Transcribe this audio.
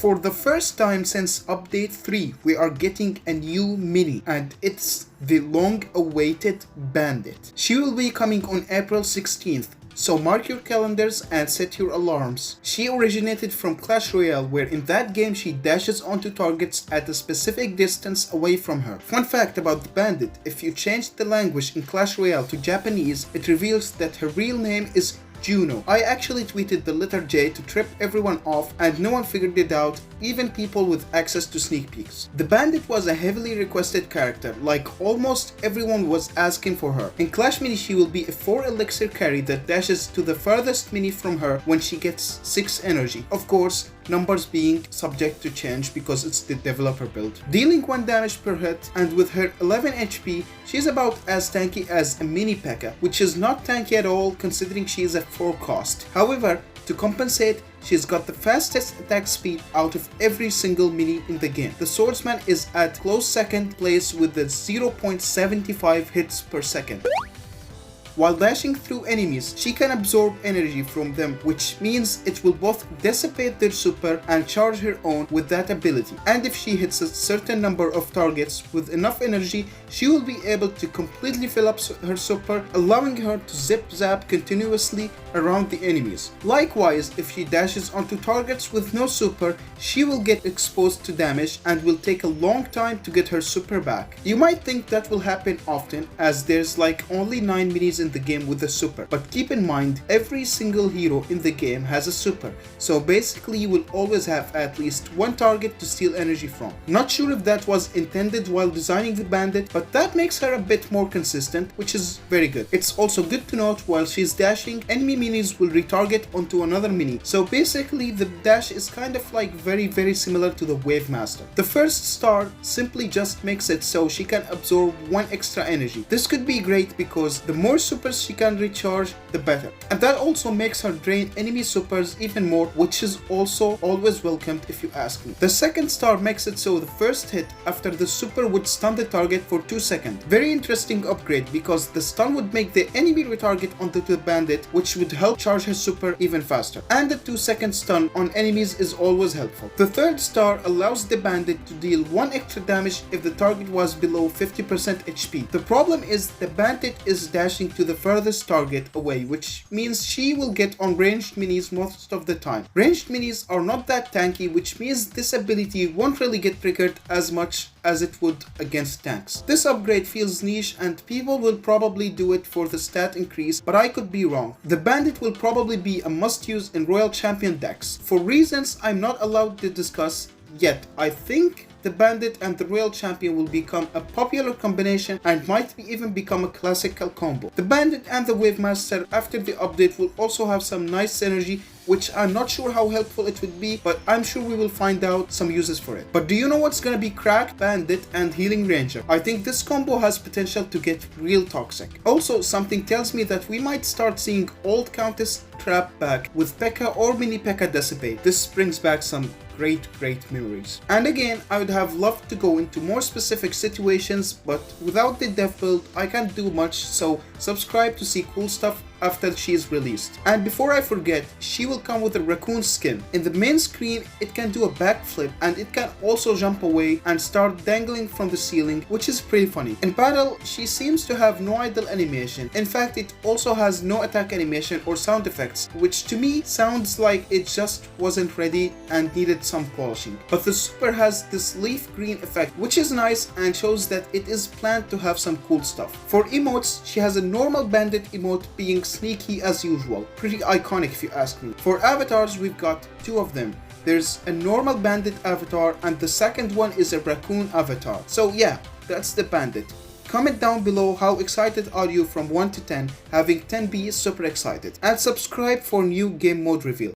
For the first time since update 3, we are getting a new mini, and it's the long-awaited Bandit. She will be coming on April 16th. So mark your calendars and set your alarms. She originated from Clash Royale, where in that game she dashes onto targets at a specific distance away from her. Fun fact about the Bandit: if you change the language in Clash Royale to Japanese, it reveals that her real name is Juno. I actually tweeted the letter J to trip everyone off, and no one figured it out, even people with access to sneak peeks. The Bandit was a heavily requested character, like almost everyone was asking for her. In Clash Mini she will be a 4 elixir carry that dashes to the farthest mini from her when she gets 6 energy. Of course, numbers being subject to change because it's the developer build. Dealing 1 damage per hit, and with her 11 HP, she's about as tanky as a mini P.E.K.K.A, which is not tanky at all considering she is a 4 cost. However, to compensate, she's got the fastest attack speed out of every single mini in the game. The swordsman is at close second place with the 0.75 hits per second. While dashing through enemies, she can absorb energy from them, which means it will both dissipate their super and charge her own with that ability. And if she hits a certain number of targets with enough energy, she will be able to completely fill up her super, allowing her to zip-zap continuously around the enemies. Likewise, if she dashes onto targets with no super, she will get exposed to damage and will take a long time to get her super back. You might think that will happen often, as there's like only 9 minis in the game with a super, but keep in mind every single hero in the game has a super, so basically you will always have at least one target to steal energy from. Not sure if that was intended while designing the Bandit, but that makes her a bit more consistent, which is very good. It's also good to note while she's dashing, enemy minis will retarget onto another mini, so basically the dash is kind of like very similar to the Wave Master. The first star simply just makes it so she can absorb 1 extra energy. This could be great because the more supers she can recharge, the better. And that also makes her drain enemy supers even more, which is also always welcomed if you ask me. The second star makes it so the first hit after the super would stun the target for 2 seconds. Very interesting upgrade because the stun would make the enemy retarget onto the Bandit, which would help charge her super even faster. And the 2-second stun on enemies is always helpful. The third star allows the Bandit to deal 1 extra damage if the target was below 50% HP. The problem is the Bandit is dashing to the furthest target away, which means she will get on ranged minis most of the time. Ranged minis are not that tanky, which means this ability won't really get triggered as much as it would against tanks. This upgrade feels niche and people will probably do it for the stat increase, but I could be wrong. The Bandit will probably be a must-use in Royal Champion decks. For reasons I'm not allowed to discuss yet, I think the Bandit and the Royal Champion will become a popular combination and might even become a classical combo. The Bandit and the Wave Master after the update will also have some nice synergy, which I'm not sure how helpful it would be, but I'm sure we will find out some uses for it. But do you know what's gonna be cracked? Bandit and Healing Ranger. I think this combo has potential to get real toxic. Also, something tells me that we might start seeing old Countess Trap back with P.E.K.K.A or mini P.E.K.K.A Dissipate. This brings back some great memories. And again, I would have loved to go into more specific situations, but without the dev build, I can't do much, so subscribe to see cool stuff after she is released. And before I forget, she will come with a raccoon skin. In the main screen, it can do a backflip and it can also jump away and start dangling from the ceiling, which is pretty funny. In battle, she seems to have no idle animation. In fact, it also has no attack animation or sound effects, which to me sounds like it just wasn't ready and needed some polishing. But the super has this leaf green effect, which is nice and shows that it is planned to have some cool stuff. For emotes, she has a normal Bandit emote being sneaky as usual. Pretty iconic if you ask me. For avatars, we've got 2 of them. There's a normal Bandit avatar and the second one is a raccoon avatar. So yeah, that's the Bandit. Comment down below how excited are you from 1 to 10, having 10 be super excited. And subscribe for new game mode reveal.